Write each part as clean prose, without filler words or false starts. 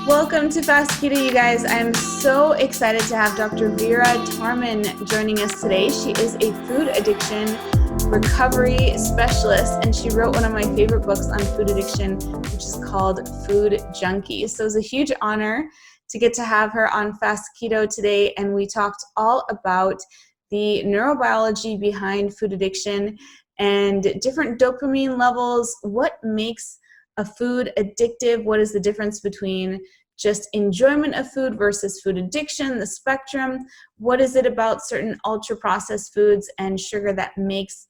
Welcome to Fast Keto, you guys. I'm so excited to have Dr. Vera Tarman joining us today. She is a food addiction recovery specialist, and she wrote one of my favorite books on food addiction, which is called Food Junkies. So it's a huge honor to get to have her on Fast Keto today, and we talked all about the neurobiology behind food addiction and different dopamine levels, what makes a food addictive, what is the difference between just enjoyment of food versus food addiction, the spectrum, what is it about certain ultra-processed foods and sugar that makes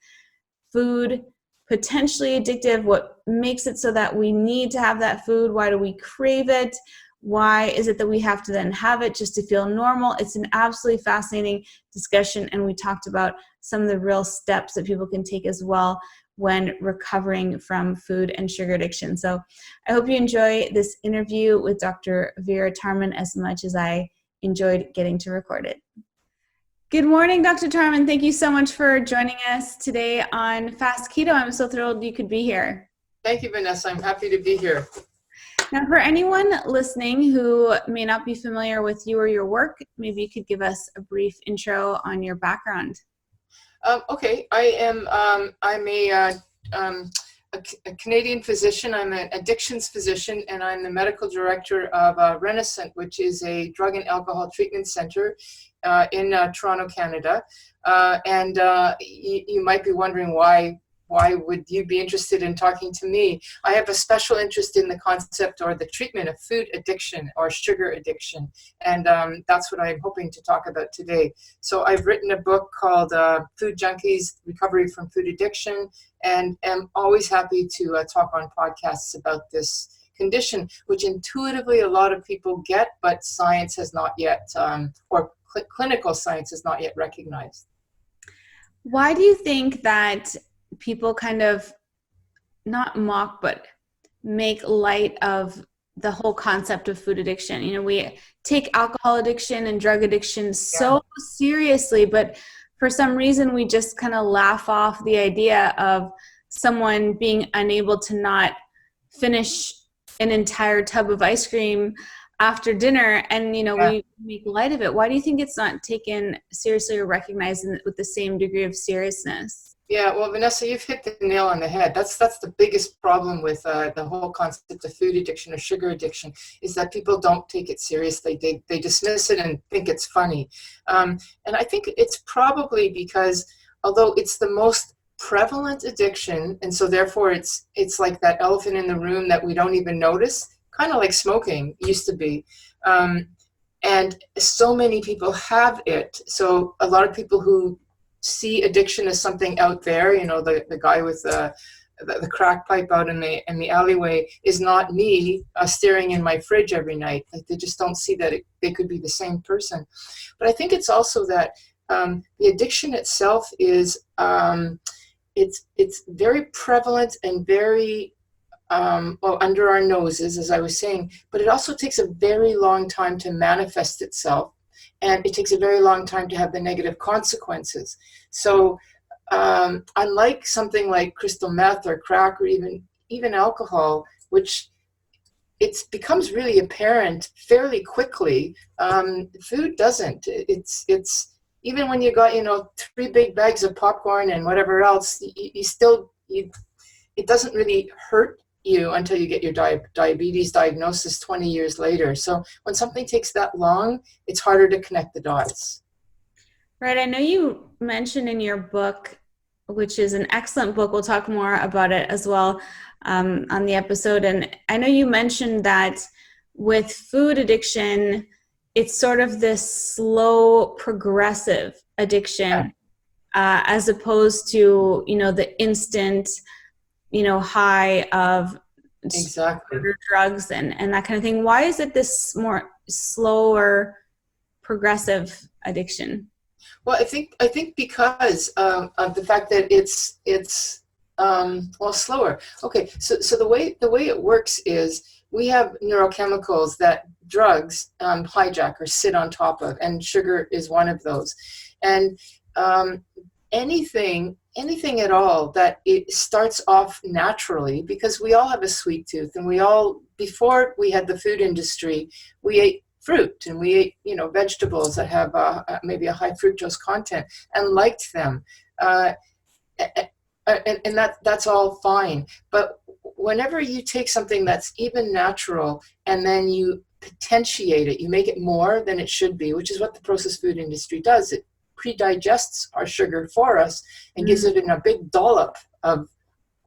food potentially addictive, what makes it so that we need to have that food, why do we crave it, why is it that we have to then have it just to feel normal. It's an absolutely fascinating discussion, and we talked about some of the real steps that people can take as well when recovering from food and sugar addiction. So I hope you enjoy this interview with Dr. Vera Tarman as much as I enjoyed getting to record it. Good morning, Dr. Tarman. Thank you so much for joining us today on Fast Keto. I'm so thrilled you could be here. Thank you, Vanessa. I'm happy to be here. Now, for anyone listening who may not be familiar with you or your work, maybe you could give us a brief intro on your background. Okay, I'm a Canadian physician. I'm an addictions physician, and I'm the medical director of Renaissance, which is a drug and alcohol treatment center in Toronto, Canada. You might be wondering why would you be interested in talking to me? I have a special interest in the concept or the treatment of food addiction or sugar addiction. And that's what I'm hoping to talk about today. So I've written a book called Food Junkies, Recovery from Food Addiction, and am always happy to talk on podcasts about this condition, which intuitively a lot of people get, but science has not yet, clinical science has not yet recognized. Why do you think that people kind of not mock but make light of the whole concept of food addiction? You know, we take alcohol addiction and drug addiction so seriously, but for some reason we just kind of laugh off the idea of someone being unable to not finish an entire tub of ice cream after dinner, and we make light of it. Why do you think it's not taken seriously or recognized with the same degree of seriousness? Yeah, well, Vanessa, you've hit the nail on the head. That's the biggest problem with the whole concept of food addiction or sugar addiction, is that people don't take it seriously. They dismiss it and think it's funny. And I think it's probably because, although it's the most prevalent addiction, and so therefore it's like that elephant in the room that we don't even notice, kind of like smoking used to be. And so many people have it. So a lot of people who see addiction as something out there, the guy with the crack pipe out in the alleyway is not me staring in my fridge every night. Like, they just don't see that they could be the same person. But I think it's also that the addiction itself is it's very prevalent and very under our noses, as I was saying, but it also takes a very long time to manifest itself. And it takes a very long time to have the negative consequences. So unlike something like crystal meth or crack or even alcohol, which it becomes really apparent fairly quickly, food doesn't. It's even when you got 3 big bags of popcorn and whatever else, it doesn't really hurt you until you get your diabetes diagnosis 20 years later. So when something takes that long, it's harder to connect the dots. Right. I know you mentioned in your book, which is an excellent book, we'll talk more about it as well on the episode. And I know you mentioned that with food addiction, it's sort of this slow progressive addiction, as opposed to, the instant high of exactly drugs and that kind of thing. Why is it this more slower progressive addiction? Well, I think because of the fact that it's slower. Okay, so the way it works is we have neurochemicals that drugs hijack or sit on top of, and sugar is one of those. And anything anything at all that it starts off naturally, because we all have a sweet tooth, and we all, before we had the food industry, we ate fruit and we ate, vegetables that have maybe a high fructose content and liked them. And that's all fine. But whenever you take something that's even natural and then you potentiate it, you make it more than it should be, which is what the processed food industry does. It pre-digests our sugar for us and gives it in a big dollop of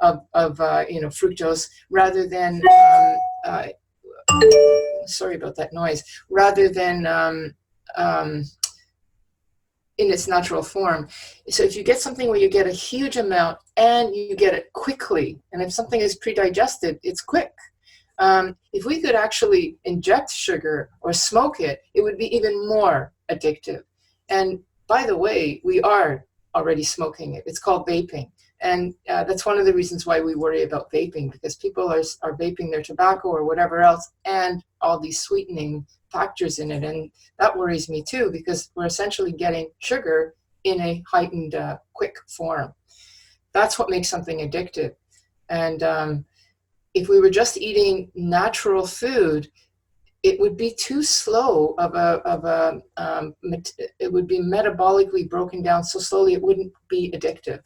fructose, rather than sorry about that noise, rather than in its natural form. So if you get something where you get a huge amount and you get it quickly, and if something is pre-digested, it's quick. If we could actually inject sugar or smoke it, it would be even more addictive. And by the way, we are already smoking it. It's called vaping. And that's one of the reasons why we worry about vaping, because people are vaping their tobacco or whatever else, and all these sweetening factors in it. And that worries me too, because we're essentially getting sugar in a heightened, quick form. That's what makes something addictive. And if we were just eating natural food, it would be too slow it would be metabolically broken down so slowly it wouldn't be addictive.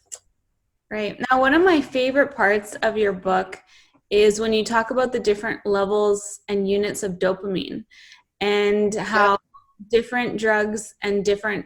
Right. Now, one of my favorite parts of your book is when you talk about the different levels and units of dopamine, and how different drugs and different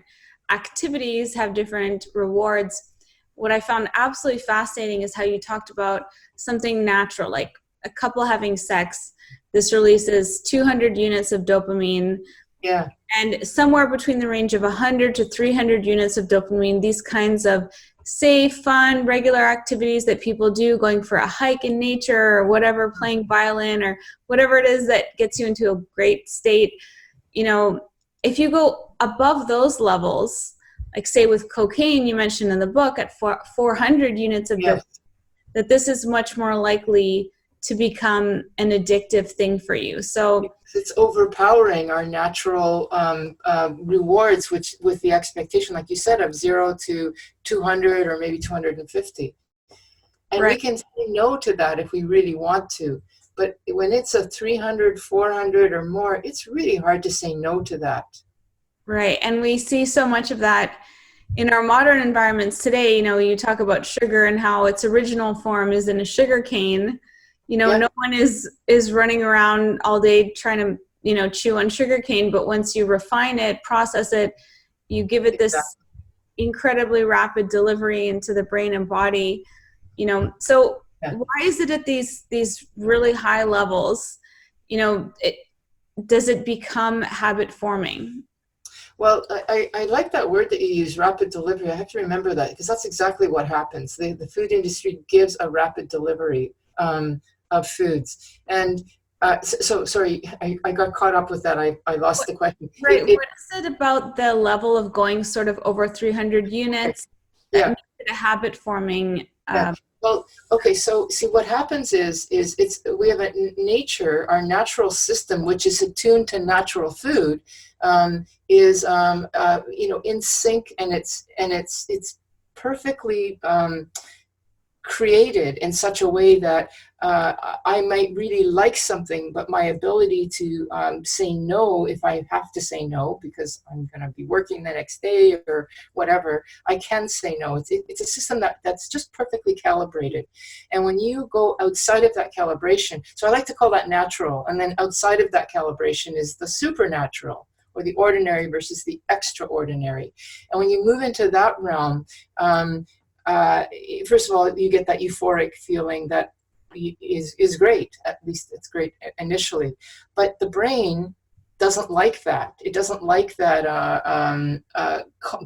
activities have different rewards. What I found absolutely fascinating is how you talked about something natural, like a couple having sex. This releases 200 units of dopamine. Yeah. And somewhere between the range of 100 to 300 units of dopamine, these kinds of safe, fun, regular activities that people do, going for a hike in nature or whatever, playing violin or whatever it is that gets you into a great state. If you go above those levels, like say with cocaine, you mentioned in the book at 400 units of dopamine, that this is much more likely to become an addictive thing for you. So it's overpowering our natural rewards, which with the expectation, like you said, of 0 to 200 or maybe 250. And right. We can say no to that if we really want to. But when it's a 300, 400 or more, it's really hard to say no to that. Right. And we see so much of that in our modern environments today. You talk about sugar and how its original form is in a sugar cane. No one is running around all day trying to, chew on sugar cane. But once you refine it, process it, you give it this incredibly rapid delivery into the brain and body. So why is it at these really high levels, does it become habit forming? Well, I like that word that you use, rapid delivery. I have to remember that, because that's exactly what happens. The food industry gives a rapid delivery of foods. And so sorry, I got caught up with that. I lost the question. Right. What is it about the level of going sort of over 300 units that makes it a habit forming? Well, okay, so see what happens is we have a nature, our natural system, which is attuned to natural food, is in sync, and it's perfectly created in such a way that I might really like something, but my ability to say no if I have to say no because I'm going to be working the next day or whatever, I can say no. It's a system that's just perfectly calibrated. And when you go outside of that calibration, so I like to call that natural, and then outside of that calibration is the supernatural, or the ordinary versus the extraordinary. And when you move into that realm, first of all, you get that euphoric feeling that is great. At least it's great initially, but the brain doesn't like that. It doesn't like that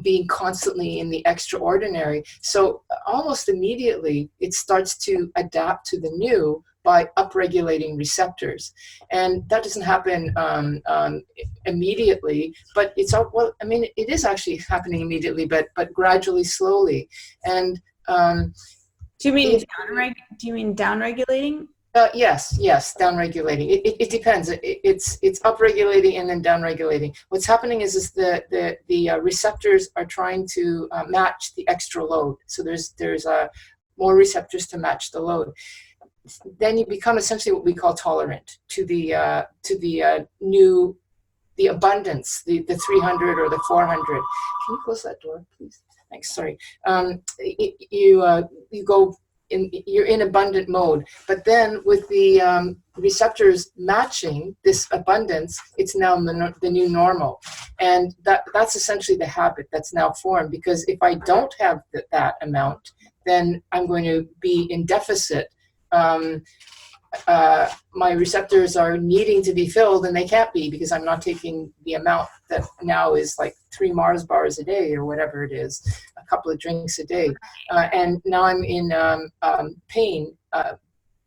being constantly in the extraordinary. So almost immediately, it starts to adapt to the new by upregulating receptors, and that doesn't happen immediately. But it is actually happening immediately, but gradually, slowly. And do you mean downregulating? Yes, downregulating. It depends. It's upregulating and then downregulating. What's happening is the receptors are trying to match the extra load. So there's more receptors to match the load. Then you become essentially what we call tolerant to the abundance, the 300 or the 400. Can you close that door, please? Thanks. Sorry. You go. You're in abundant mode, but then with the receptors matching this abundance, it's now the new normal, and that's essentially the habit that's now formed. Because if I don't have that amount, then I'm going to be in deficit. My receptors are needing to be filled, and they can't be because I'm not taking the amount that now is like 3 Mars bars a day or whatever it is, a couple of drinks a day. And now I'm in pain,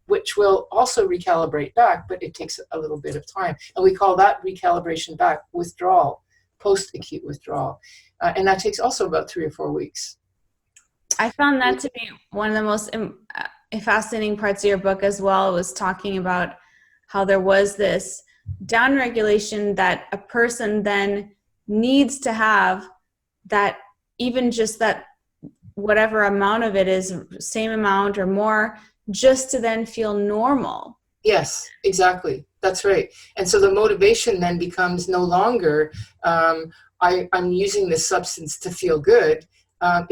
which will also recalibrate back, but it takes a little bit of time. And we call that recalibration back withdrawal, post-acute withdrawal. And that takes also about 3 or 4 weeks. I found that to be one of the most fascinating parts of your book as well. It was talking about how there was this downregulation that a person then needs to have, that even just that whatever amount of it is, same amount or more, just to then feel normal. Yes, exactly. That's right. And so the motivation then becomes no longer I'm using this substance to feel good. To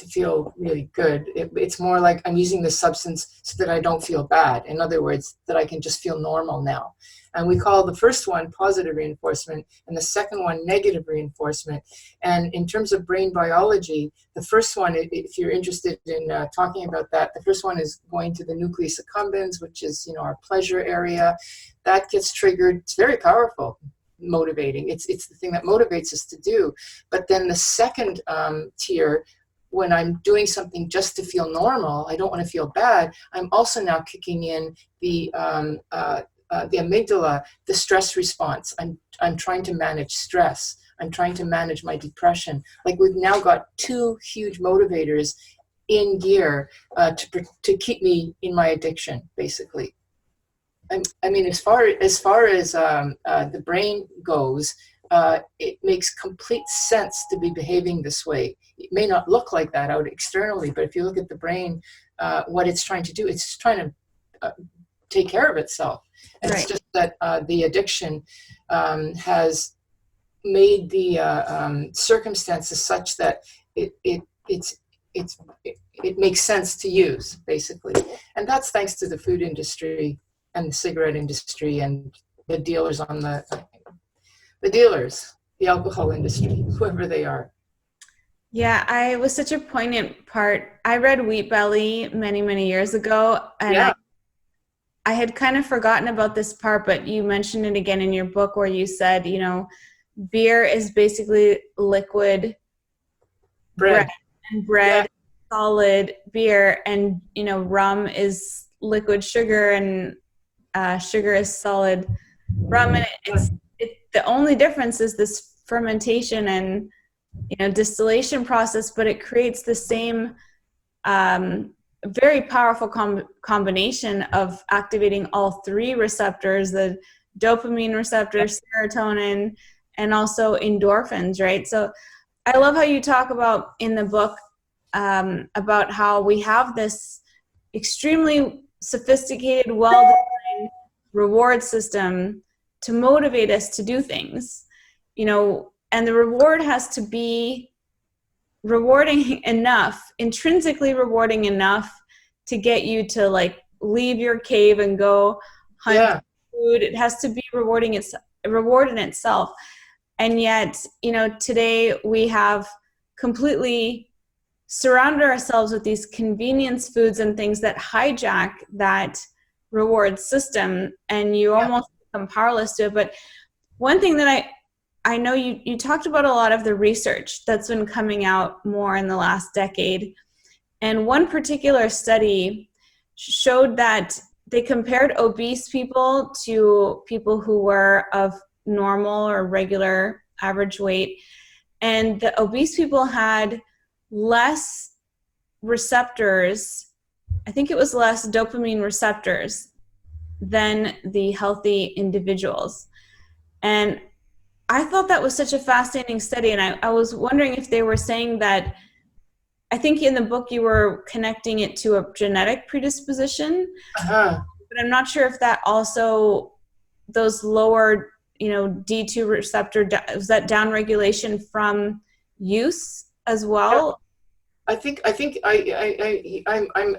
feel really good. It's more like I'm using this substance so that I don't feel bad. In other words, that I can just feel normal now. And we call the first one positive reinforcement and the second one negative reinforcement. And in terms of brain biology, the first one, if you're interested in talking about that, the first one is going to the nucleus accumbens, which is, our pleasure area. That gets triggered. It's very powerful. Motivating. It's the thing that motivates us to do. But then the second tier, when I'm doing something just to feel normal, I don't want to feel bad, I'm also now kicking in the amygdala, the stress response. I'm trying to manage stress. I'm trying to manage my depression. Like, we've now got 2 huge motivators in gear to keep me in my addiction, basically. I mean, as far as the brain goes, it makes complete sense to be behaving this way. It may not look like that out externally, but if you look at the brain, what it's trying to do, it's trying to take care of itself. And It's just that the addiction has made the circumstances such that it makes sense to use, basically. And that's thanks to the food industry and the cigarette industry and the dealers the alcohol industry, whoever they are. Yeah, it was such a poignant part. I read Wheat Belly many, many years ago, and I had kind of forgotten about this part, but you mentioned it again in your book where you said, beer is basically liquid bread and solid beer, and, rum is liquid sugar, and sugar is solid rum, and the only difference is this fermentation and distillation process, but it creates the same very powerful combination of activating all 3 receptors: the dopamine receptor, serotonin, and also endorphins, right? So I love how you talk about in the book about how we have this extremely sophisticated, well-designed reward system to motivate us to do things, and the reward has to be rewarding enough, intrinsically rewarding enough to get you to leave your cave and go hunt food. It has to be reward in itself. And yet, today we have completely surrounded ourselves with these convenience foods and things that hijack that reward system, and you almost become powerless to it. But one thing that I know you talked about a lot of the research that's been coming out more in the last decade, and one particular study showed that they compared obese people to people who were of normal or regular average weight, and the obese people had less receptors I think it was less dopamine receptors than the healthy individuals. And I thought that was such a fascinating study. And I was wondering if they were saying that, I think in the book you were connecting it to a genetic predisposition, but I'm not sure if that also, those lower, D2 receptor, was that downregulation from use as well? I'm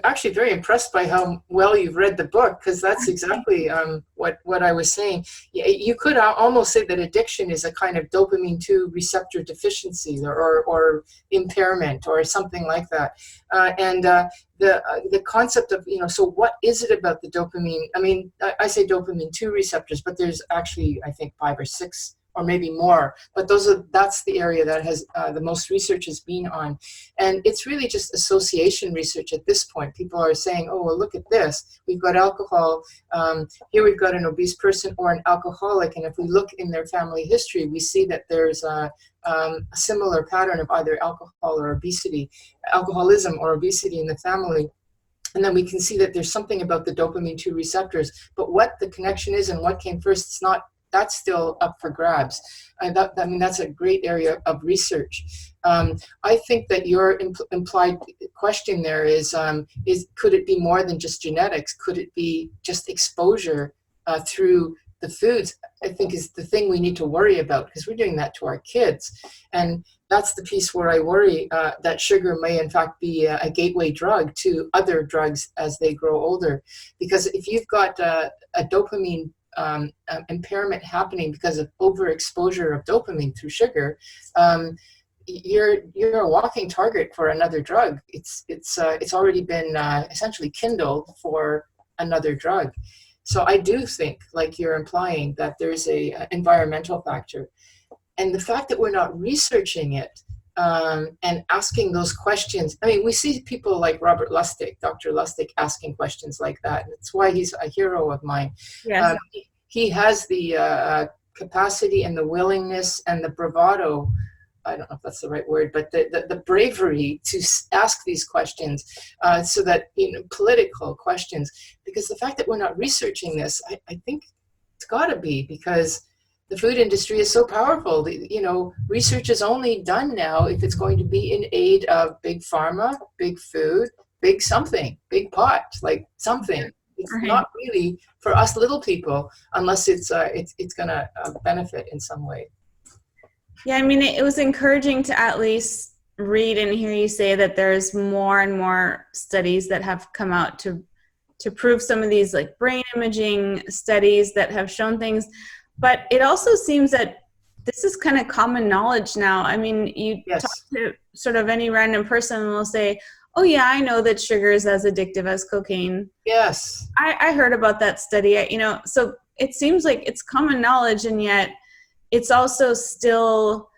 actually very impressed by how well you've read the book, because that's exactly what I was saying. You could almost say that addiction is a kind of dopamine 2 receptor deficiency or impairment or something like that. The concept of, so what is it about the dopamine? I mean, I say dopamine 2 receptors, but there's actually, I think, 5 or 6 or maybe more, but that's the area that has the most research has been on. And it's really just association research at this point. People are saying, oh, well, look at this. We've got alcohol. Here we've got an obese person or an alcoholic. And if we look in their family history, we see that there's a similar pattern of either alcoholism or obesity in the family. And then we can see that there's something about the dopamine 2 receptors. But what the connection is and what came first, that's still up for grabs. That's a great area of research. I think that your implied question there is could it be more than just genetics? Could it be just exposure through the foods? I think is the thing we need to worry about, because we're doing that to our kids. And that's the piece where I worry that sugar may in fact be a gateway drug to other drugs as they grow older. Because if you've got a dopamine impairment happening because of overexposure of dopamine through sugar, you're a walking target for another drug. It's already been essentially kindled for another drug. So I do think, like you're implying, that there's a environmental factor, and the fact that we're not researching it and asking those questions. I mean, we see people like Dr. Lustig, asking questions like that. That's why he's a hero of mine. Yes. He has the capacity and the willingness and the bravado, I don't know if that's the right word, but the bravery to ask these questions, so that, political questions, because the fact that we're not researching this, I think it's got to be because the food industry is so powerful. Research is only done now if it's going to be in aid of big pharma, big food, big something, big pot, like something. It's not really for us little people unless it's going to benefit in some way. Yeah, I mean, it was encouraging to at least read and hear you say that there's more and more studies that have come out to prove some of these, like brain imaging studies that have shown things. But it also seems that this is kind of common knowledge now. I mean, you talk to sort of any random person and they'll say, oh yeah, I know that sugar is as addictive as cocaine. Yes. I heard about that study, so it seems like it's common knowledge, and yet it's also still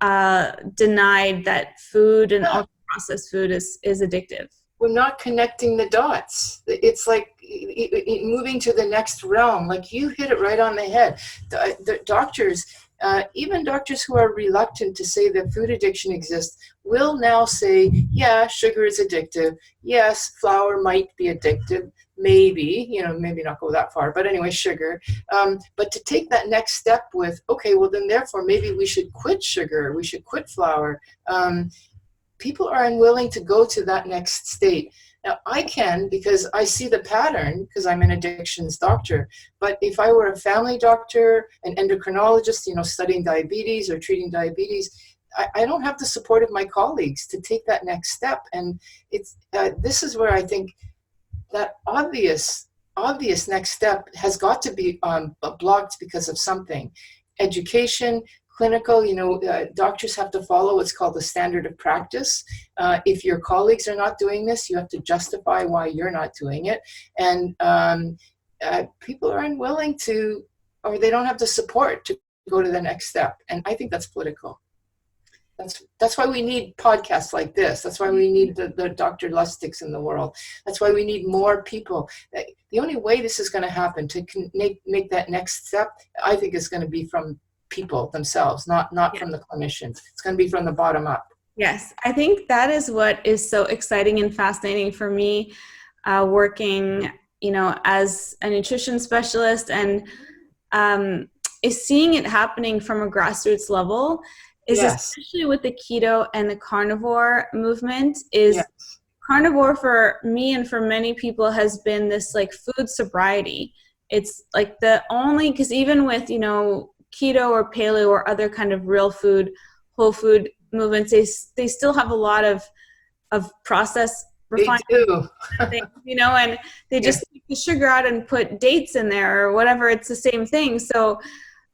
denied that food and ultra-processed food is addictive. We're not connecting the dots. It's like moving to the next realm. Like you hit it right on the head. The doctors, even doctors who are reluctant to say that food addiction exists, will now say, yeah, sugar is addictive. Yes, flour might be addictive. Maybe, maybe not go that far, but anyway, sugar. But to take that next step with, okay, well then therefore maybe we should quit sugar, we should quit flour. People are unwilling to go to that next state. Now I can, because I see the pattern, because I'm an addictions doctor. But if I were a family doctor, an endocrinologist, studying diabetes or treating diabetes, I don't have the support of my colleagues to take that next step. And this is where I think that obvious next step has got to be blocked because of something. Education, clinical, doctors have to follow what's called the standard of practice. If your colleagues are not doing this, you have to justify why you're not doing it. And people are unwilling to, or they don't have the support to go to the next step. And I think that's political. That's why we need podcasts like this. That's why we need the Dr. Lustigs in the world. That's why we need more people. The only way this is going to happen to make that next step, I think, is going to be from people themselves, not from the clinicians. It's going to be from the bottom up. Yes, I think that is what is so exciting and fascinating for me working, as a nutrition specialist, and is seeing it happening from a grassroots level, is Yes. especially with the keto and the carnivore movement, is Yes. carnivore for me and for many people has been this like food sobriety. It's like the only, because even with, keto or paleo or other kind of real food, whole food movements, they still have a lot of processed They refined do. things, and they Yeah. just take the sugar out and put dates in there or whatever. It's the same thing. So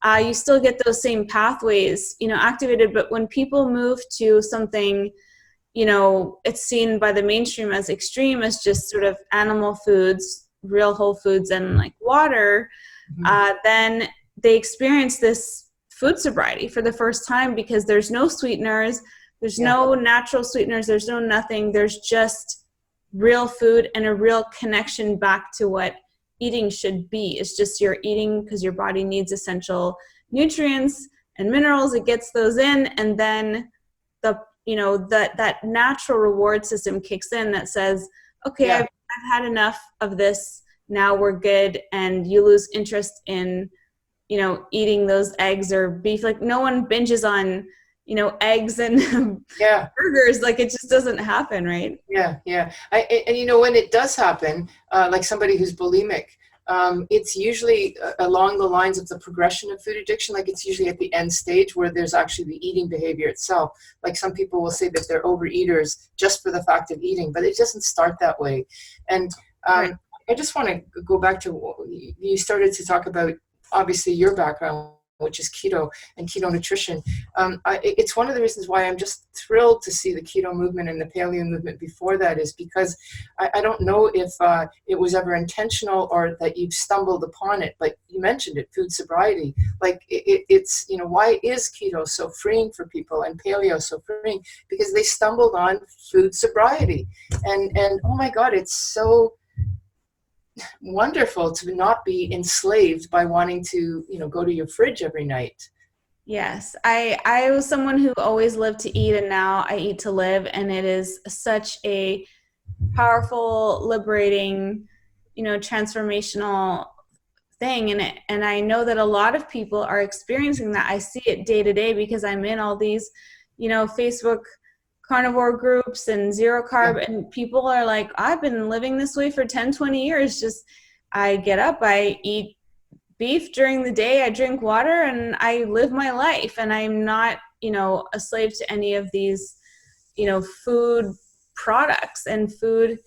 you still get those same pathways, activated. But when people move to something, it's seen by the mainstream as extreme, as just sort of animal foods, real whole foods, and like water, then they experience this food sobriety for the first time, because there's no sweeteners, there's no natural sweeteners, there's no nothing, there's just real food and a real connection back to what eating should be. It's just you're eating because your body needs essential nutrients and minerals, it gets those in, and then that natural reward system kicks in that says, okay, I've had enough of this, now we're good. And you lose interest in eating those eggs or beef. Like no one binges on eggs and burgers. Like it just doesn't happen, right? And when it does happen, like somebody who's bulimic, it's usually along the lines of the progression of food addiction. Like it's usually at the end stage where there's actually the eating behavior itself. Like some people will say that they're overeaters just for the fact of eating, but it doesn't start that way. And Right. I just want to go back to, you started to talk about obviously your background, which is keto and keto nutrition. It's one of the reasons why I'm just thrilled to see the keto movement and the paleo movement before that, is because I don't know if it was ever intentional or that you've stumbled upon it, but you mentioned it, food sobriety. Like it's, why is keto so freeing for people and paleo so freeing? Because they stumbled on food sobriety. And oh my God, it's so wonderful to not be enslaved by wanting to, go to your fridge every night. Yes. I was someone who always lived to eat, and now I eat to live. And it is such a powerful, liberating, transformational thing. And I know that a lot of people are experiencing that. I see it day to day because I'm in all these, Facebook carnivore groups and zero carb, and people are like, I've been living this way for 10, 20 years. Just, I get up, I eat beef during the day, I drink water, and I live my life. And I'm not, a slave to any of these, food products and food,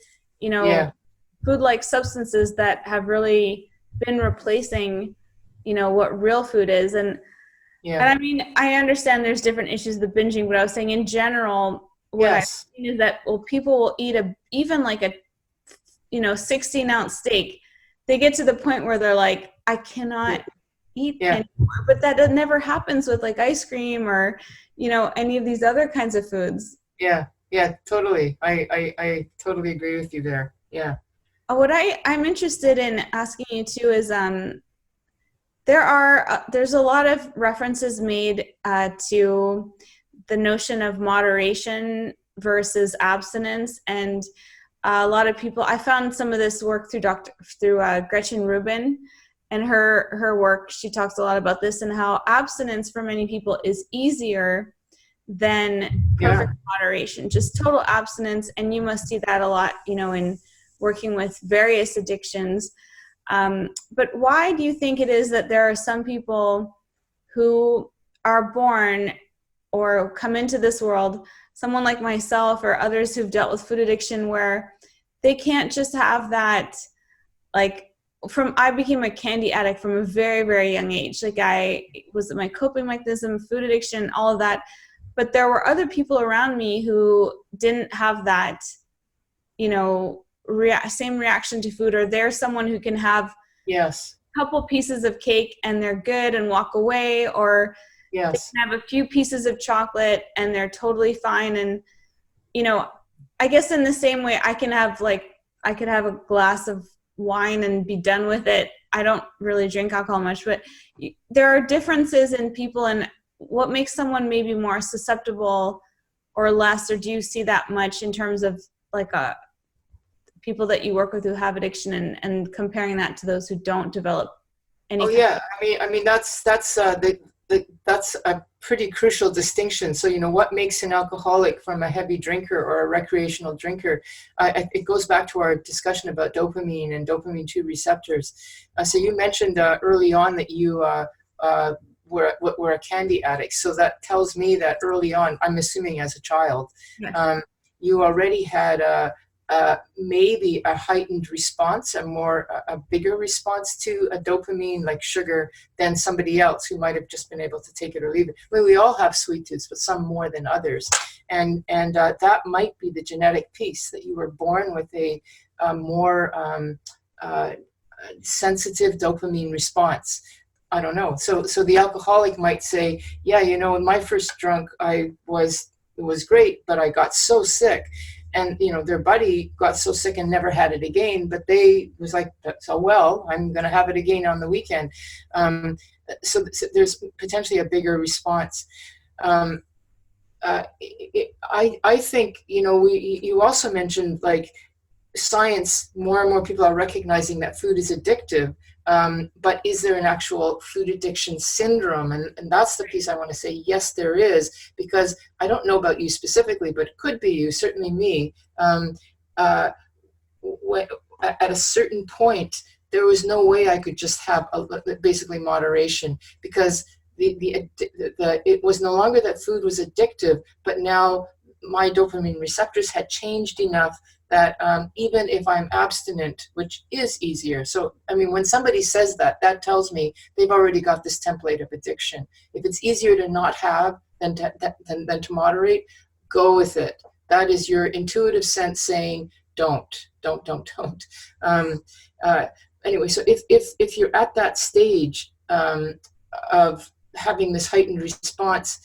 food-like substances that have really been replacing, what real food is. And I mean, I understand there's different issues with binging, but I was saying in general, what I've seen is that, people will eat even like a 16-ounce steak. They get to the point where they're like, I cannot eat anymore. But that never happens with like ice cream or, any of these other kinds of foods. Yeah, totally. I totally agree with you there. Yeah. What I'm interested in asking you too is, there's a lot of references made to the notion of moderation versus abstinence, and a lot of people, I found some of this work through Gretchen Rubin and her work. She talks a lot about this and how abstinence for many people is easier than perfect moderation, just total abstinence. And you must see that a lot, in working with various addictions. But why do you think it is that there are some people who are born or come into this world, someone like myself or others who've dealt with food addiction, where they can't just have that, like, I became a candy addict from a very, very young age. Like I was my coping mechanism, food addiction, all of that. But there were other people around me who didn't have that, same reaction to food, or they're someone who can have a couple pieces of cake and they're good and walk away, or they can have a few pieces of chocolate and they're totally fine. And, I guess in the same way, I could have a glass of wine and be done with it. I don't really drink alcohol much, but there are differences in people, and what makes someone maybe more susceptible or less, or do you see that much in terms of like a people that you work with who have addiction and comparing that to those who don't develop any. Oh yeah, I mean that's a pretty crucial distinction. So, what makes an alcoholic from a heavy drinker or a recreational drinker? It goes back to our discussion about dopamine and dopamine 2 receptors. So you mentioned early on that you were a candy addict. So that tells me that early on, I'm assuming as a child, you already had maybe a heightened response, a bigger response to a dopamine like sugar than somebody else who might have just been able to take it or leave it. Well, we all have sweet tooths, but some more than others. And that might be the genetic piece, that you were born with a more sensitive dopamine response. I don't know. So the alcoholic might say, yeah, in my first drunk, it was great, but I got so sick. And, their buddy got so sick and never had it again, but they was like, so, well, I'm going to have it again on the weekend. So there's potentially a bigger response. I think, you also mentioned like science, more and more people are recognizing that food is addictive. But is there an actual food addiction syndrome? And that's the piece I want to say, yes, there is, because I don't know about you specifically, but it could be you, certainly me. At a certain point, there was no way I could just have basically moderation, because it was no longer that food was addictive, but now my dopamine receptors had changed enough that even if I'm abstinent, which is easier. So, I mean, when somebody says that, that tells me they've already got this template of addiction. If it's easier to not have than to moderate, go with it. That is your intuitive sense saying, don't. Anyway, so if you're at that stage of having this heightened response,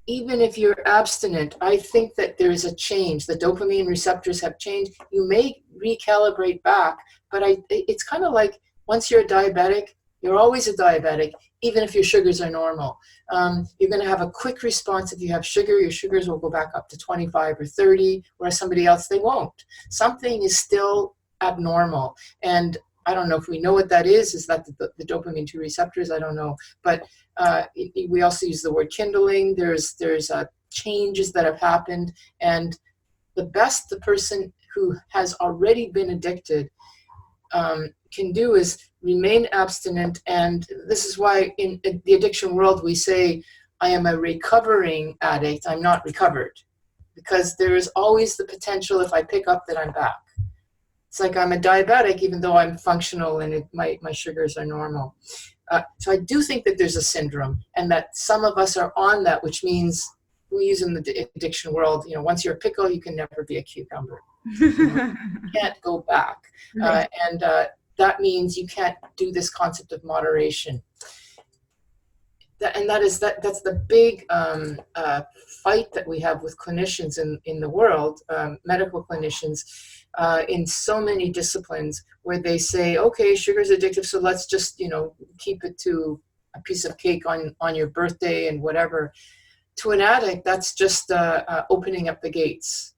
even if you're abstinent, I think that there is a change. The dopamine receptors have changed. You may recalibrate back, but it's kind of like once you're a diabetic, you're always a diabetic, even if your sugars are normal. You're going to have a quick response if you have sugar. Your sugars will go back up to 25 or 30, whereas somebody else, they won't. Something is still abnormal. And I don't know if we know what that is. Is that the dopamine 2 receptors? I don't know. But we also use the word kindling. There's changes that have happened. And the best the person who has already been addicted can do is remain abstinent. And this is why in the addiction world we say, I am a recovering addict. I'm not recovered. Because there is always the potential, if I pick up, that I'm back. It's like I'm a diabetic, even though I'm functional and my sugars are normal. So I do think that there's a syndrome, and that some of us are on that, which means we use in the addiction world, once you're a pickle, you can never be a cucumber. You can't go back. And that means you can't do this concept of moderation. That's the big fight that we have with clinicians in the world, medical clinicians, in so many disciplines, where they say, okay, sugar's addictive, so let's just keep it to a piece of cake on your birthday and whatever. To an addict, that's just opening up the gates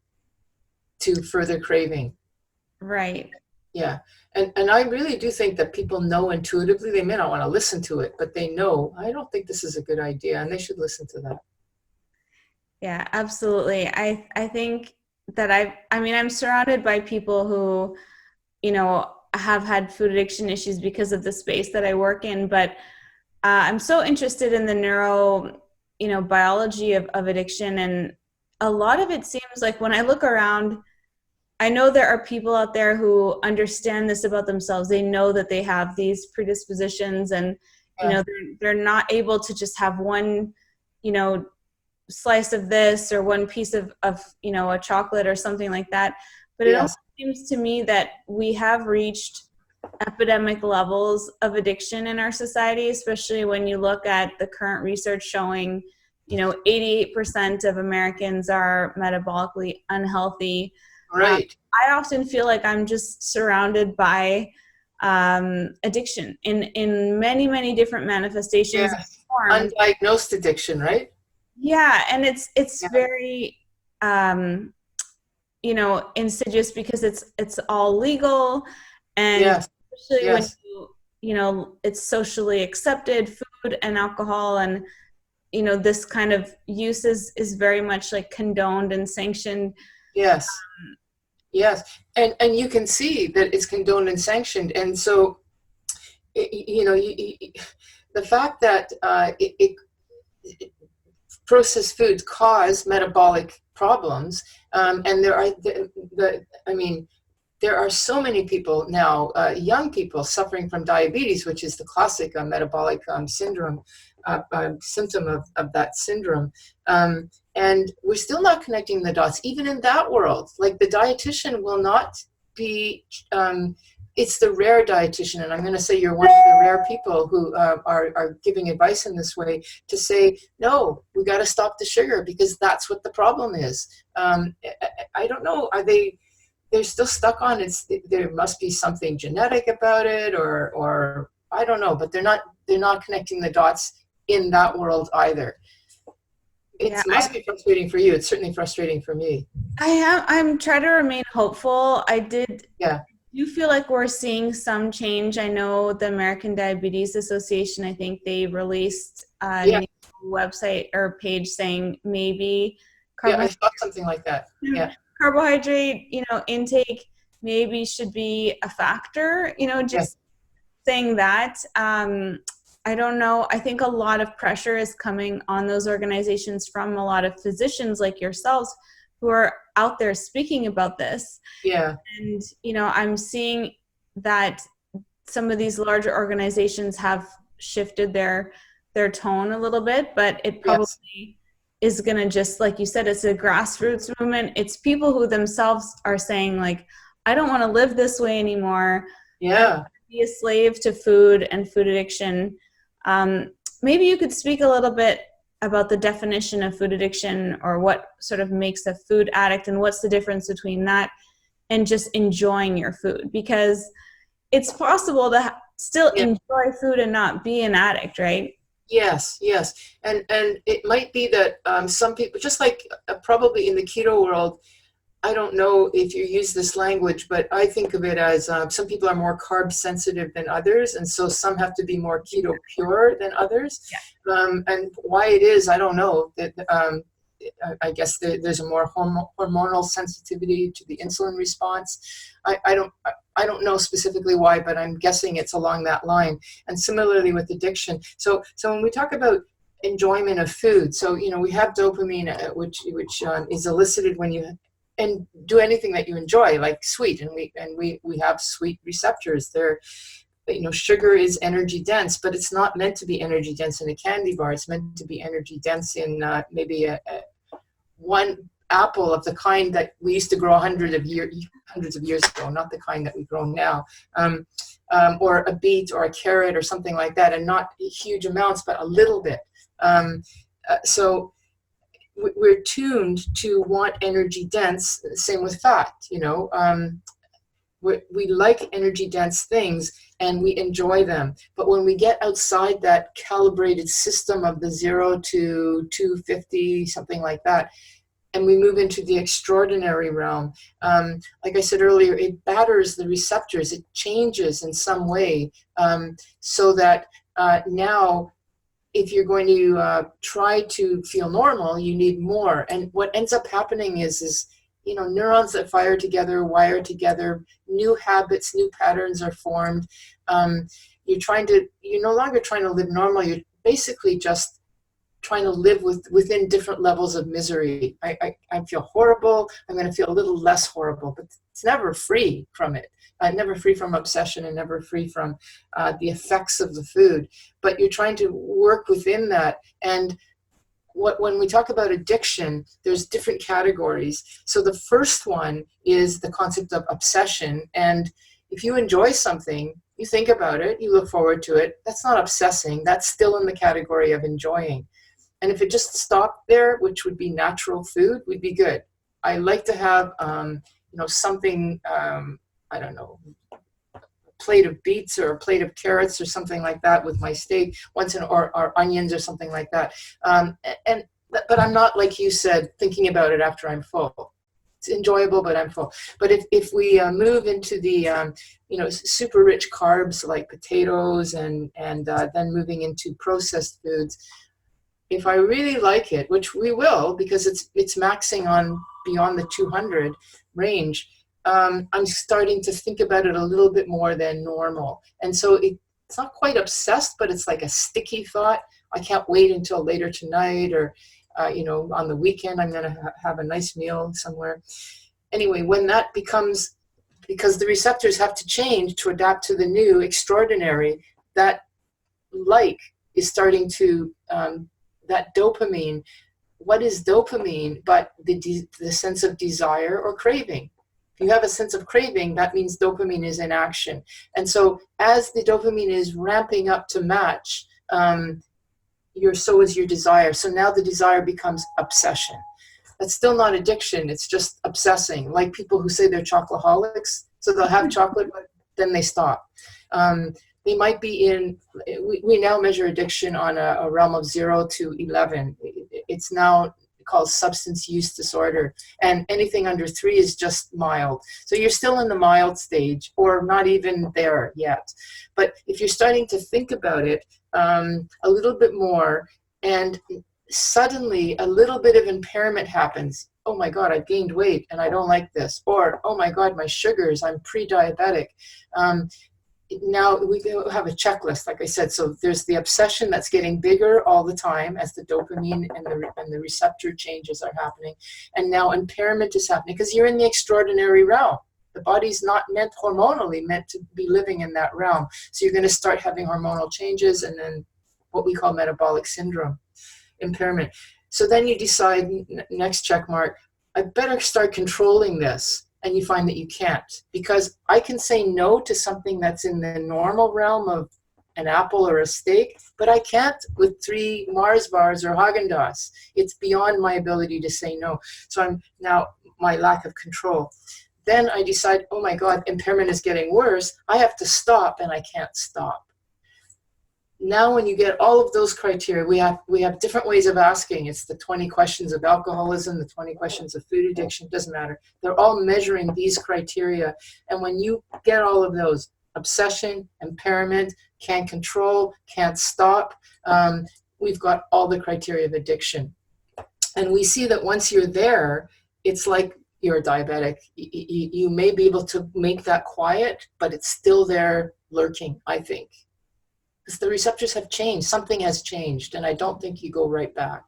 to further craving. Right. Yeah. And I really do think that people know intuitively. They may not want to listen to it, but they know, I don't think this is a good idea, and they should listen to that. Yeah, absolutely. I think that I'm surrounded by people who, have had food addiction issues because of the space that I work in, but I'm so interested in the biology of addiction. And a lot of it seems like when I look around, I know there are people out there who understand this about themselves. They know that they have these predispositions, and they're not able to just have one, slice of this or one piece of a chocolate or something like that. But it also seems to me that we have reached epidemic levels of addiction in our society, especially when you look at the current research showing 88% of Americans are metabolically unhealthy. Right. I often feel like I'm just surrounded by addiction in many, many different manifestations. Yes. Undiagnosed addiction, right? Yeah, and it's very you know, insidious because it's all legal, and Yes. especially when Yes. you know, it's socially accepted, food and alcohol, and you know, this kind of use is very much like condoned and sanctioned. Yes. Yes. And you can see that it's condoned and sanctioned. And so, you know, the fact that processed foods cause metabolic problems, and there are I mean, there are so many people now, young people suffering from diabetes, which is the classic metabolic syndrome, symptom of that syndrome. And we're still not connecting the dots, even in that world. Like the dietitian will not be, it's the rare dietitian, and I'm going to say you're one of the rare people who are giving advice in this way, to say, no, we got to stop the sugar because that's what the problem is. I don't know, they're still stuck on there must be something genetic about it, or I don't know, but they're not connecting the dots in that world either. It must be frustrating for you. It's certainly frustrating for me. I'm trying to remain hopeful. Yeah. You feel like we're seeing some change. I know the American Diabetes Association, I think they released a new website or page saying maybe I thought something like that. Yeah. Carbohydrate, you know, intake maybe should be a factor, you know, just saying that. I don't know. I think a lot of pressure is coming on those organizations from a lot of physicians like yourselves who are out there speaking about this. Yeah. And, you know, I'm seeing that some of these larger organizations have shifted their tone a little bit, but it probably is going to, just like you said, it's a grassroots movement. It's people who themselves are saying, like, I don't want to live this way anymore. Yeah. I don't want to be a slave to food and food addiction. Maybe you could speak a little bit about the definition of food addiction, or what sort of makes a food addict, and what's the difference between that and just enjoying your food, because it's possible to still enjoy food and not be an addict, right? Yes, yes. And it might be that some people, just like probably in the keto world, I don't know if you use this language, but I think of it as some people are more carb sensitive than others, and so some have to be more keto pure than others. Yeah. And why it is, I don't know. I guess there's a more hormonal sensitivity to the insulin response. I don't know specifically why, but I'm guessing it's along that line. And similarly with addiction. So when we talk about enjoyment of food, so you know, we have dopamine, which is elicited when you and do anything that you enjoy, like sweet, and we have sweet receptors. They're, you know, sugar is energy dense, but it's not meant to be energy dense in a candy bar. It's meant to be energy dense in maybe one apple of the kind that we used to grow hundreds of years ago, not the kind that we grow now, or a beet or a carrot or something like that, and not huge amounts, but a little bit. So we're tuned to want energy dense. Same with fat, you know. We like energy dense things and we enjoy them. But when we get outside that calibrated system of the 0 to 250, something like that, and we move into the extraordinary realm, like I said earlier, it batters the receptors. It changes in some way, so that now, if you're going to try to feel normal, you need more. And what ends up happening is, you know, neurons that fire together, wire together, new habits, new patterns are formed. You're no longer trying to live normal. You're basically just trying to live within different levels of misery. I feel horrible. I'm going to feel a little less horrible, but it's never free from it. Never free from obsession, and never free from the effects of the food. But you're trying to work within that. And when we talk about addiction, there's different categories. So the first one is the concept of obsession. And if you enjoy something, you think about it, you look forward to it. That's not obsessing. That's still in the category of enjoying. And if it just stopped there, which would be natural food, we'd be good. I like to have, something, I don't know, a plate of beets or a plate of carrots or something like that with my steak or onions or something like that. But I'm not, like you said, thinking about it after I'm full. enjoyable, but I'm full. But if we move into the super rich carbs like potatoes and then moving into processed foods, if I really like it, which we will because it's maxing on beyond the 200 range, I'm starting to think about it a little bit more than normal. And so it's not quite obsessed, but it's like a sticky thought. I can't wait until later tonight or on the weekend, I'm going to have a nice meal somewhere. Anyway, when that becomes, because the receptors have to change to adapt to the new extraordinary, that is starting to, that dopamine. What is dopamine but the sense of desire or craving? If you have a sense of craving, that means dopamine is in action. And so as the dopamine is ramping up to match, so is your desire. So now the desire becomes obsession. That's still not addiction. It's just obsessing. Like people who say they're chocoholics. So they'll have chocolate, but then they stop. They might be in, we now measure addiction on a realm of 0 to 11. It's now called substance use disorder. And anything under 3 is just mild. So you're still in the mild stage or not even there yet. But if you're starting to think about it, a little bit more, and suddenly a little bit of impairment happens. Oh my God, I've gained weight and I don't like this. Or, oh my God, my sugars, I'm pre-diabetic. Now we have a checklist, like I said. So there's the obsession that's getting bigger all the time as the dopamine and the receptor changes are happening. And now impairment is happening because you're in the extraordinary realm. The body's not hormonally meant to be living in that realm. So you're going to start having hormonal changes and then what we call metabolic syndrome, impairment. So then you decide, next check mark, I better start controlling this. And you find that you can't, because I can say no to something that's in the normal realm of an apple or a steak, but I can't with 3 Mars bars or Haagen-Dazs. It's beyond my ability to say no. So I'm now my lack of control. Then I decide, oh my God, impairment is getting worse. I have to stop, and I can't stop. Now when you get all of those criteria, we have different ways of asking. It's the 20 questions of alcoholism, the 20 questions of food addiction, doesn't matter. They're all measuring these criteria. And when you get all of those, obsession, impairment, can't control, can't stop, we've got all the criteria of addiction. And we see that once you're there, it's like you're a diabetic. You may be able to make that quiet, but it's still there lurking, I think. Because the receptors have changed. Something has changed, and I don't think you go right back.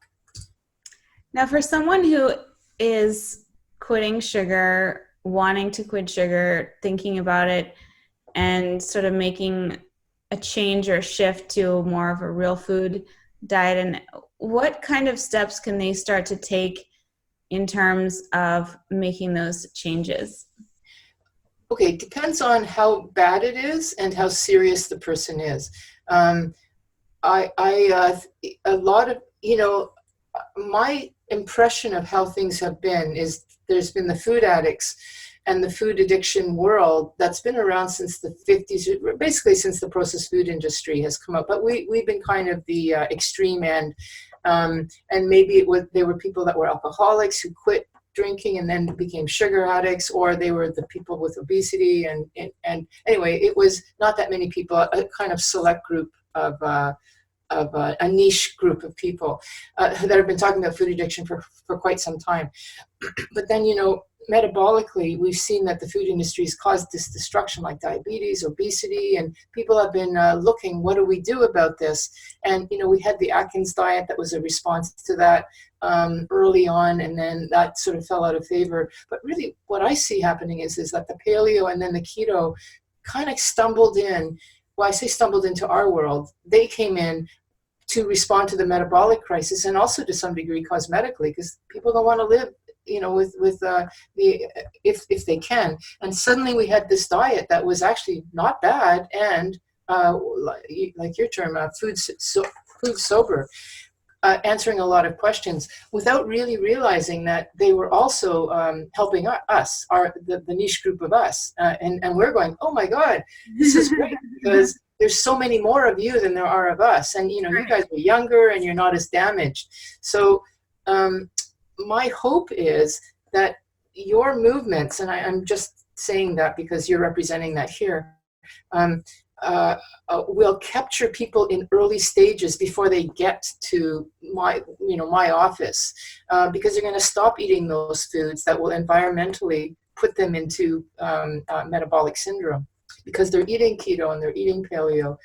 Now, for someone who is quitting sugar, wanting to quit sugar, thinking about it, and sort of making a change or shift to more of a real food diet, and what kind of steps can they start to take in terms of making those changes? Okay, it depends on how bad it is and how serious the person is. A lot of, my impression of how things have been is there's been the food addicts and the food addiction world that's been around since the 50s, basically since the processed food industry has come up. But we've been kind of the extreme end. And maybe they were people that were alcoholics who quit drinking and then became sugar addicts, or they were the people with obesity. And anyway, it was not that many people, a kind of select group of a niche group of people that have been talking about food addiction for quite some time. But then, metabolically, we've seen that the food industry has caused this destruction like diabetes, obesity, and people have been looking, what do we do about this? And, we had the Atkins diet that was a response to that early on, and then that sort of fell out of favor. But really what I see happening is that the paleo and then the keto kind of stumbled in. Well, I say stumbled into our world. They came in to respond to the metabolic crisis and also to some degree cosmetically, because people don't want to live if they can. And suddenly we had this diet that was actually not bad and like your term, food sober, answering a lot of questions without really realizing that they were also helping us, the niche group of us. And we're going, oh my God, this is great because there's so many more of you than there are of us. And, you guys are younger and you're not as damaged. So my hope is that your movements, and I'm just saying that because you're representing that here, will capture people in early stages before they get to my office, because they're going to stop eating those foods that will environmentally put them into metabolic syndrome, because they're eating keto and they're eating paleo,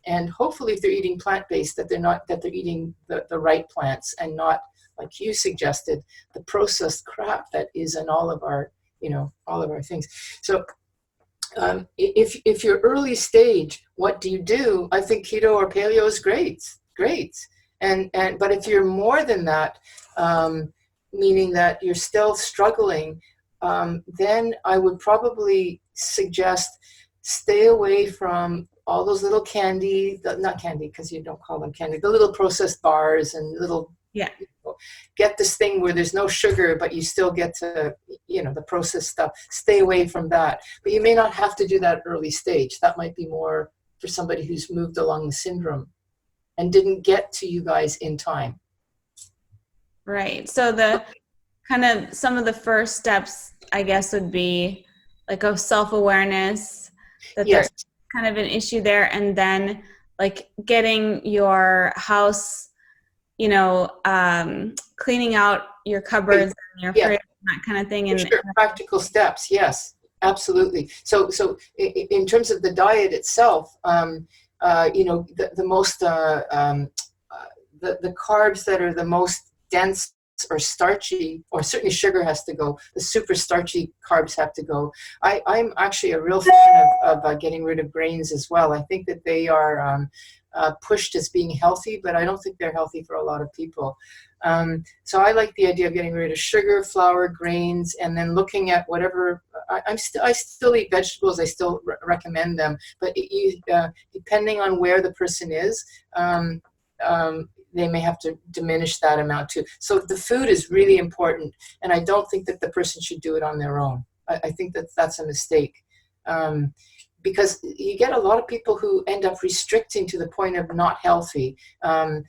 and hopefully if they're eating plant-based, that they're eating the right plants and not, like you suggested, the processed crap that is in all of our things. So if you're early stage, what do? I think keto or paleo is great. But if you're more than that, meaning that you're still struggling, then I would probably suggest stay away from all those little not candy, because you don't call them candy, the little processed bars and little, get this thing where there's no sugar, but you still get to, the processed stuff. Stay away from that. But you may not have to do that early stage. That might be more for somebody who's moved along the syndrome and didn't get to you guys in time. Right. So the kind of some of the first steps, I guess, would be like a self-awareness that there's kind of an issue there, and then like getting your house, cleaning out your cupboards and your fridge and that kind of thing. And practical steps. Yes, absolutely. So in terms of the diet itself, the most, the carbs that are the most dense or starchy, or certainly sugar has to go, the super starchy carbs have to go. I'm actually a real fan of getting rid of grains as well. I think that they are pushed as being healthy, but I don't think they're healthy for a lot of people. So I like the idea of getting rid of sugar, flour, grains, and then looking at whatever. I still eat vegetables. I still recommend them, but depending on where the person is, they may have to diminish that amount too. So the food is really important, and I don't think that the person should do it on their own. I think that that's a mistake. Because you get a lot of people who end up restricting to the point of not healthy. And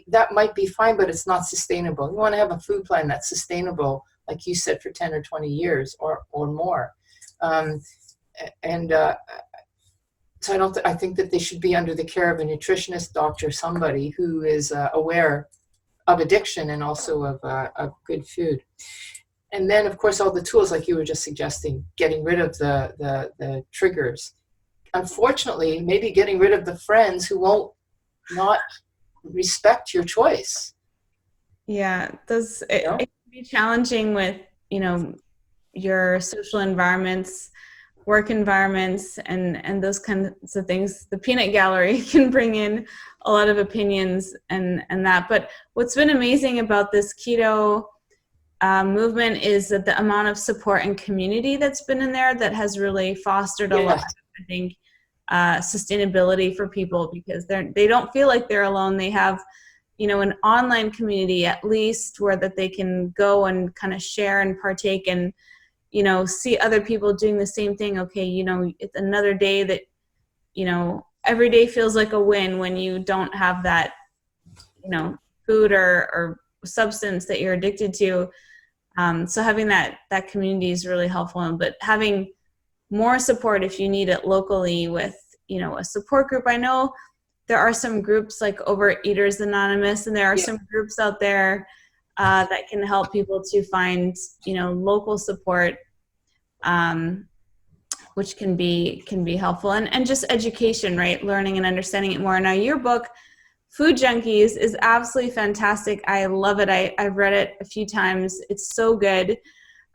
that might be fine, but it's not sustainable. You want to have a food plan that's sustainable, like you said, for 10 or 20 years or more. So I think that they should be under the care of a nutritionist, doctor, somebody who is aware of addiction and also of good food. And then, of course, all the tools, like you were just suggesting, getting rid of the triggers. Unfortunately, maybe getting rid of the friends who won't not respect your choice. Yeah, it can be challenging with, your social environments, work environments, and those kinds of things. The peanut gallery can bring in a lot of opinions and that. But what's been amazing about this keto movement is that the amount of support and community that's been in there that has really fostered a lot of, I think, sustainability for people, because they don't feel like they're alone. They have, an online community at least where that they can go and kind of share and partake and, see other people doing the same thing. Okay, it's another day that, every day feels like a win when you don't have that, food or substance that you're addicted to. So having that community is really helpful, but having more support if you need it locally with, a support group. I know there are some groups like Overeaters Anonymous, and there are some groups out there that can help people to find, local support, which can be helpful, and just education, right? Learning and understanding it more. Now, your book, Food Junkies, is absolutely fantastic. I love it. I've read it a few times. It's so good.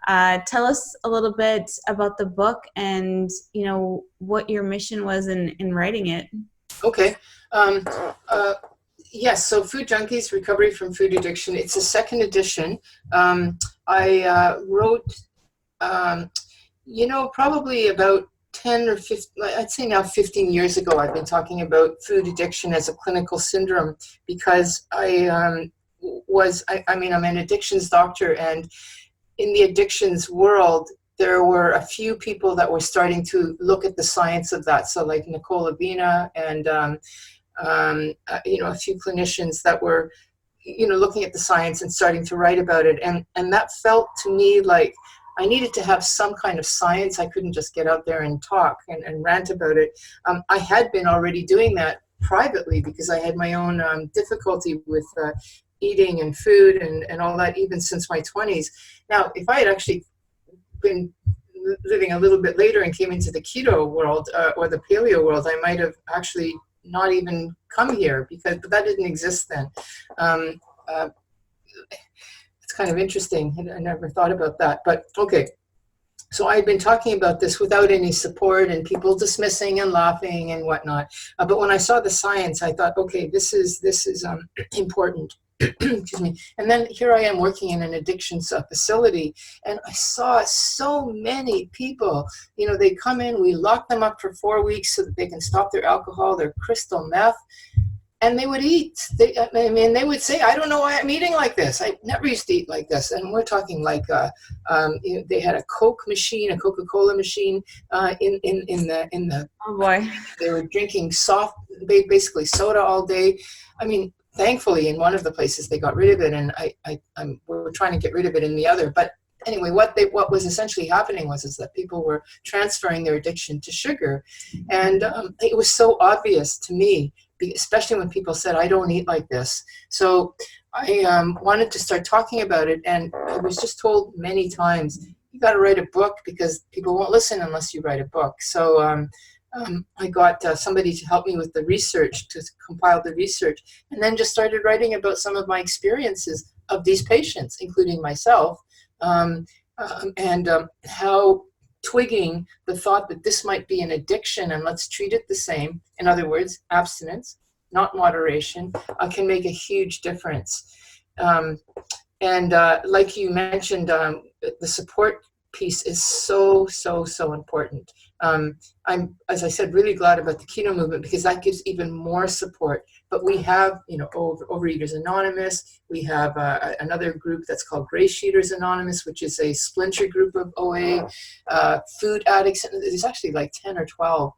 Tell us a little bit about the book and, what your mission was in writing it. Okay. Yes, so Food Junkies, Recovery from Food Addiction. It's a second edition. I wrote, probably about 10 or 15, I'd say now 15 years ago, I've been talking about food addiction as a clinical syndrome, because I'm an addictions doctor, and in the addictions world, there were a few people that were starting to look at the science of that. So like Nicole Abina and, a few clinicians that were, looking at the science and starting to write about it. And that felt to me like I needed to have some kind of science. I couldn't just get out there and talk and rant about it. I had been already doing that privately because I had my own difficulty with eating and food and all that, even since my 20s. Now, if I had actually been living a little bit later and came into the keto world or the paleo world, I might have actually not even come here but that didn't exist then. It's kind of interesting. I never thought about that, but okay. So I'd been talking about this without any support and people dismissing and laughing and whatnot. But when I saw the science, I thought, okay, this is important. Excuse me. And then here I am working in an addictions facility, and I saw so many people. They come in, we lock them up for 4 weeks so that they can stop their alcohol, their crystal meth, and they would eat. They would say, I don't know why I'm eating like this. I never used to eat like this. And we're talking like they had a Coke machine, a Coca-Cola machine in the. Oh boy. They were drinking basically soda all day. I mean, thankfully, in one of the places they got rid of it, and we're trying to get rid of it in the other. But anyway, what was essentially happening was that people were transferring their addiction to sugar, and it was so obvious to me, especially when people said, I don't eat like this. So I wanted to start talking about it, and I was just told many times, you got to write a book because people won't listen unless you write a book. So I got somebody to help me with the research, to compile the research, and then just started writing about some of my experiences of these patients, including myself, and how twigging the thought that this might be an addiction and let's treat it the same, in other words, abstinence, not moderation, can make a huge difference. And like you mentioned, the support piece is so important. I'm, as I said, really glad about the keto movement because that gives even more support. But we have, Overeaters Anonymous. We have another group that's called Gray Sheeters Anonymous, which is a splinter group of OA, food addicts. There's actually like 10 or 12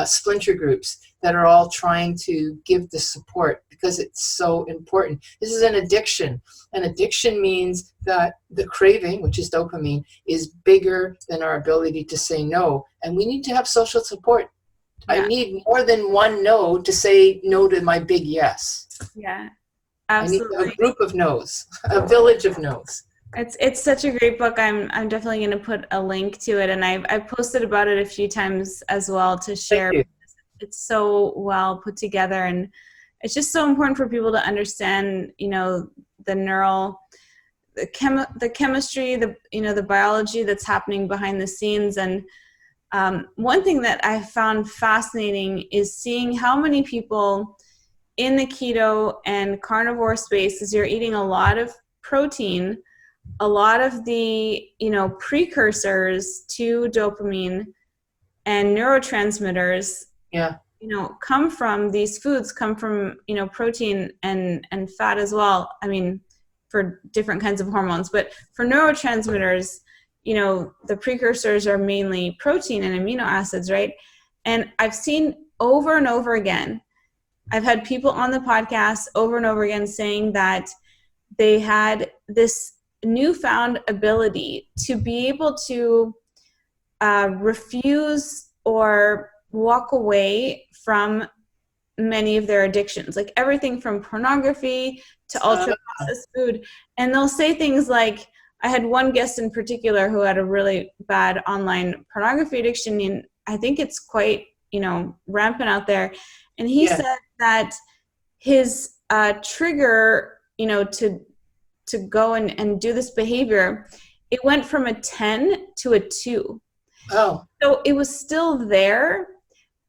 splinter groups that are all trying to give the support because it's so important. This is an addiction. An addiction means that the craving, which is dopamine, is bigger than our ability to say no. And we need to have social support. Yeah. I need more than one no to say no to my big yes. Yeah, absolutely. I need a group of no's, a village of no's. It's such a great book. I'm definitely going to put a link to it, and I've posted about it a few times as well to share. It's so well put together, and it's just so important for people to understand, the chemistry, the biology that's happening behind the scenes. And one thing that I found fascinating is seeing how many people in the keto and carnivore spaces, you're eating a lot of protein. A lot of the, precursors to dopamine and neurotransmitters, come from these foods, come from, protein and fat as well. I mean, for different kinds of hormones, but for neurotransmitters, the precursors are mainly protein and amino acids, right? And I've seen over and over again, I've had people on the podcast over and over again saying that they had this newfound ability to be able to refuse or walk away from many of their addictions, like everything from pornography to ultra processed food. And they'll say things like, I had one guest in particular who had a really bad online pornography addiction, and I think it's quite, rampant out there. And he said that his trigger, to go and do this behavior, it went from a 10 to a 2. Oh. So it was still there,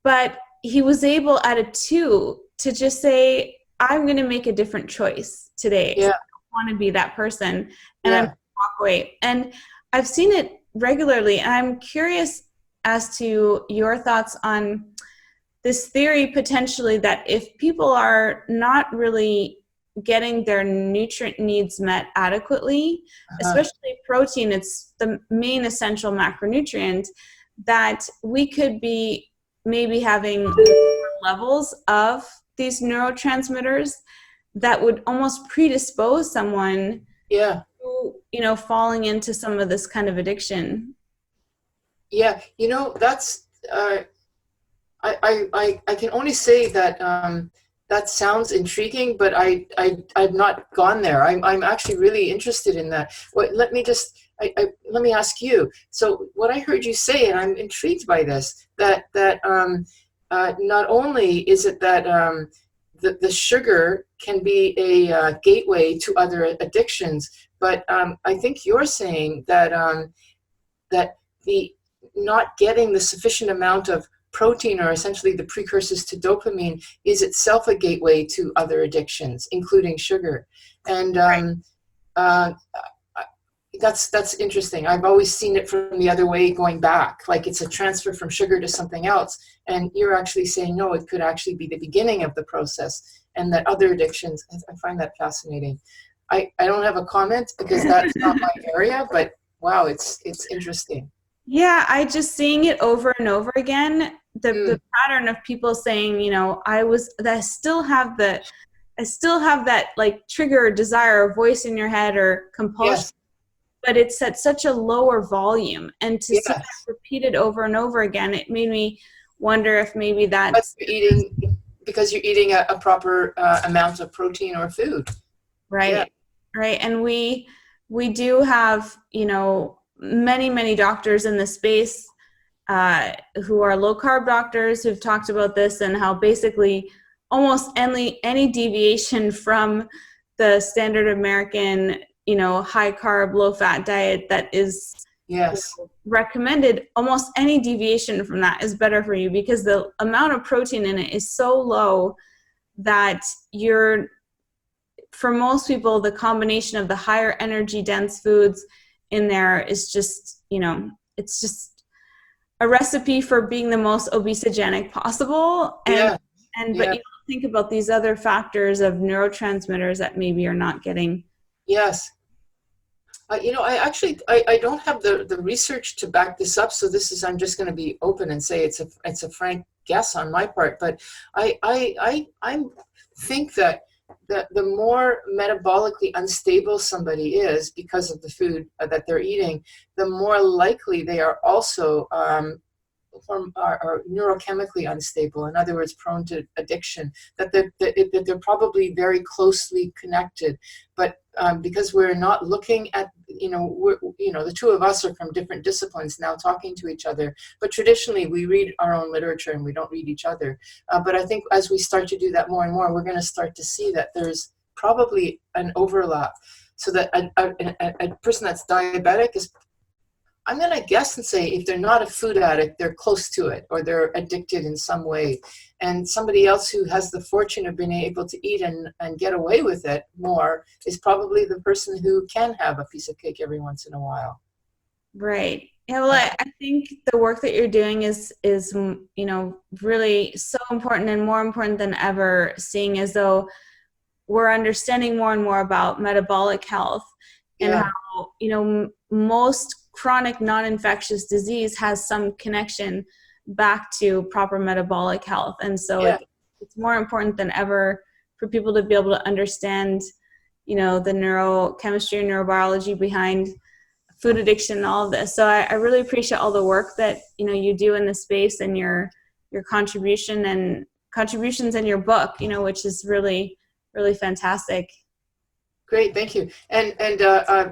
but he was able at a 2 to just say, I'm going to make a different choice today. Yeah. I don't want to be that person. And I'm going to walk away. And I've seen it regularly. And I'm curious as to your thoughts on this theory potentially that if people are not really getting their nutrient needs met adequately, especially protein, it's the main essential macronutrient, that we could be maybe having levels of these neurotransmitters that would almost predispose someone Yeah. to, falling into some of this kind of addiction. Yeah. That's, I can only say that that sounds intriguing, but I've not gone there. I'm actually really interested in that. Let me ask you. So what I heard you say, and I'm intrigued by this, that not only is it that the sugar can be a gateway to other addictions, but I think you're saying that that the not getting the sufficient amount of protein, or essentially the precursors to dopamine, is itself a gateway to other addictions, including sugar. And that's interesting. I've always seen it from the other way, going back, like it's a transfer from sugar to something else. And you're actually saying, no, it could actually be the beginning of the process, and that other addictions. I find that fascinating. I don't have a comment because that's not my area, but wow, it's interesting. Yeah, I just seeing it over and over again, the pattern of people saying, I still have that like trigger or desire or voice in your head or compulsion, Yes. but it's at such a lower volume. And to see that Yes. repeated over and over again, it made me wonder if maybe that's because you're eating a proper amount of protein or food. right. Yeah. Right. And we do have, many doctors in the space who are low carb doctors who've talked about this, and how basically almost any deviation from the standard American, high carb, low fat diet that is recommended, almost any deviation from that is better for you, because the amount of protein in it is so low that for most people, the combination of the higher energy dense foods in there is just, it's just a recipe for being the most obesogenic possible. But you don't think about these other factors of neurotransmitters that maybe you're not getting. Yes. I don't have the research to back this up, so I'm just going to be open and say it's a frank guess on my part, but I think that the more metabolically unstable somebody is because of the food that they're eating, the more likely they are also are neurochemically unstable. In other words, prone to addiction. That they're probably very closely connected. But because we're not looking at, the two of us are from different disciplines now talking to each other. But traditionally, we read our own literature and we don't read each other. But I think as we start to do that more and more, we're going to start to see that there's probably an overlap. So that a person that's diabetic is, I'm going to guess and say, if they're not a food addict, they're close to it, or they're addicted in some way. And somebody else who has the fortune of being able to eat and get away with it more is probably the person who can have a piece of cake every once in a while. Right. Yeah, well, I think the work that you're doing is really so important, and more important than ever, seeing as though we're understanding more and more about metabolic health and how, most chronic non-infectious disease has some connection back to proper metabolic health. And so it's more important than ever for people to be able to understand, the neurochemistry and neurobiology behind food addiction and all of this. So I really appreciate all the work that, you do in this space, and your contributions in your book, which is really, really fantastic. Great, thank you. And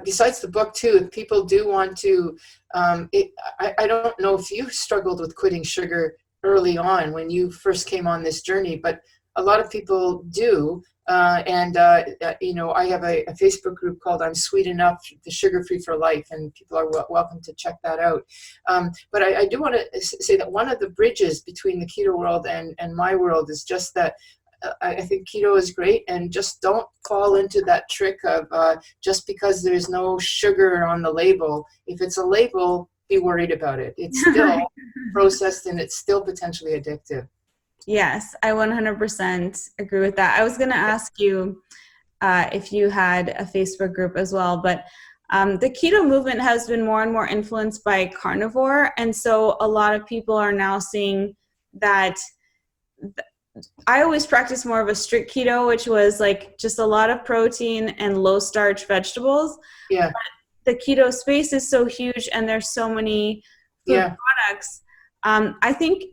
besides the book too, if people do want to, I don't know if you struggled with quitting sugar early on when you first came on this journey, but a lot of people do. I have a Facebook group called I'm Sweet Enough, the Sugar Free for Life, and people are welcome to check that out. But I do want to say that one of the bridges between the keto world and my world is just that I think keto is great, and just don't fall into that trick of just because there's no sugar on the label. If it's a label, be worried about it. It's still processed, and it's still potentially addictive. Yes, I 100% agree with that. I was going to ask you if you had a Facebook group as well, but the keto movement has been more and more influenced by carnivore, and so a lot of people are now seeing that I always practiced more of a strict keto, which was like just a lot of protein and low starch vegetables. Yeah. But the keto space is so huge and there's so many food products. I think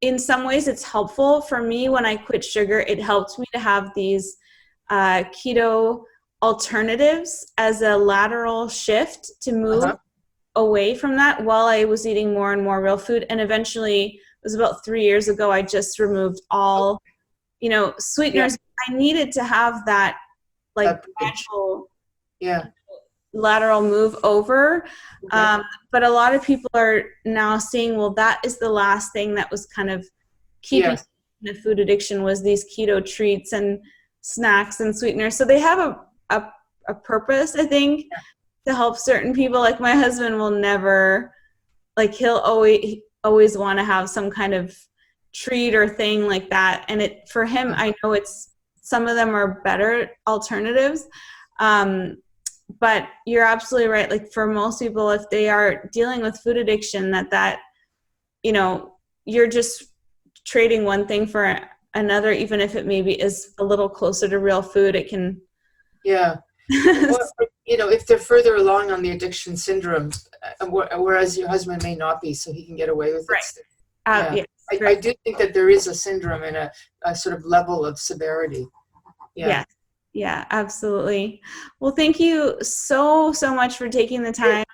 in some ways it's helpful for me when I quit sugar. It helped me to have these keto alternatives as a lateral shift to move away from that while I was eating more and more real food. And eventually, it was about 3 years ago, I just removed all, sweeteners. I needed to have that like gradual lateral move over. But a lot of people are now seeing, well, that is the last thing that was kind of keeping the food addiction was these keto treats and snacks and sweeteners. So they have a purpose, I think, to help certain people. Like my husband will never, like he'll always want to have some kind of treat or thing like that. And for him, I know some of them are better alternatives. But you're absolutely right. Like for most people, if they are dealing with food addiction, that you're just trading one thing for another, even if it maybe is a little closer to real food, it can. Yeah. Or, if they're further along on the addiction syndrome, whereas your husband may not be, so he can get away with it. Yes, I do think that there is a syndrome and a sort of level of severity. Yeah, absolutely. Well, thank you so much for taking the time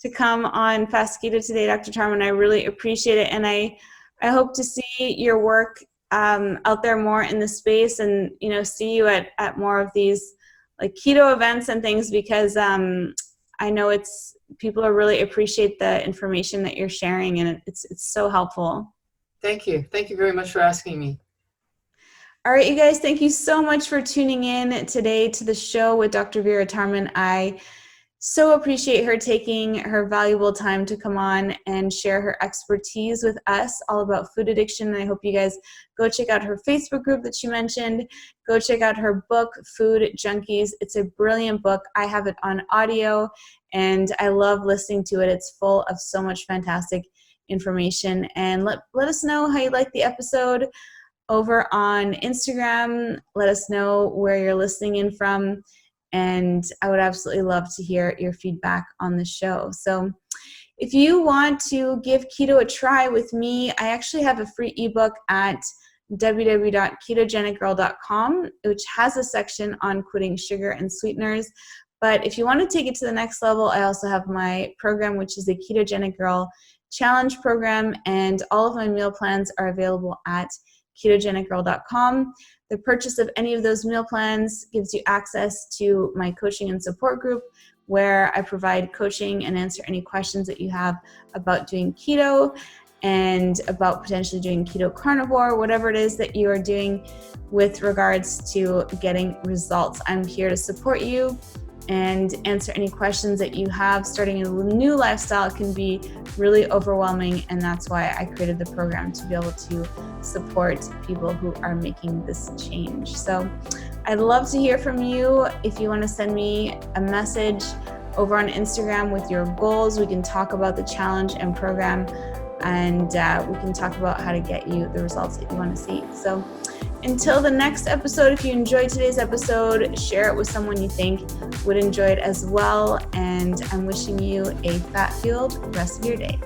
to come on Fast Keto today, Dr. Tarman. I really appreciate it. And I hope to see your work out there more in the space and, see you at more of these like keto events and things, because I know people really appreciate the information that you're sharing, and it's so helpful. Thank you. Thank you very much for asking me. All right, you guys, thank you so much for tuning in today to the show with Dr. Vera Tarman. I so appreciate her taking her valuable time to come on and share her expertise with us all about food addiction. And I hope you guys go check out her Facebook group that she mentioned. Go check out her book, Food Junkies. It's a brilliant book. I have it on audio, and I love listening to it. It's full of so much fantastic information. And let us know how you like the episode over on Instagram. Let us know where you're listening in from. And I would absolutely love to hear your feedback on the show. So if you want to give keto a try with me, I actually have a free ebook at www.ketogenicgirl.com, which has a section on quitting sugar and sweeteners. But if you want to take it to the next level, I also have my program, which is the Ketogenic Girl Challenge program. And all of my meal plans are available at ketogenicgirl.com. The purchase of any of those meal plans gives you access to my coaching and support group, where I provide coaching and answer any questions that you have about doing keto and about potentially doing keto carnivore, whatever it is that you are doing with regards to getting results. I'm here to support you and answer any questions that you have. Starting a new lifestyle can be really overwhelming, and that's why I created the program, to be able to support people who are making this change. So I'd love to hear from you. If you want to send me a message over on Instagram with your goals, we can talk about the challenge and program, and we can talk about how to get you the results that you want to see. So until the next episode, if you enjoyed today's episode, share it with someone you think would enjoy it as well. And I'm wishing you a fat-fueled rest of your day.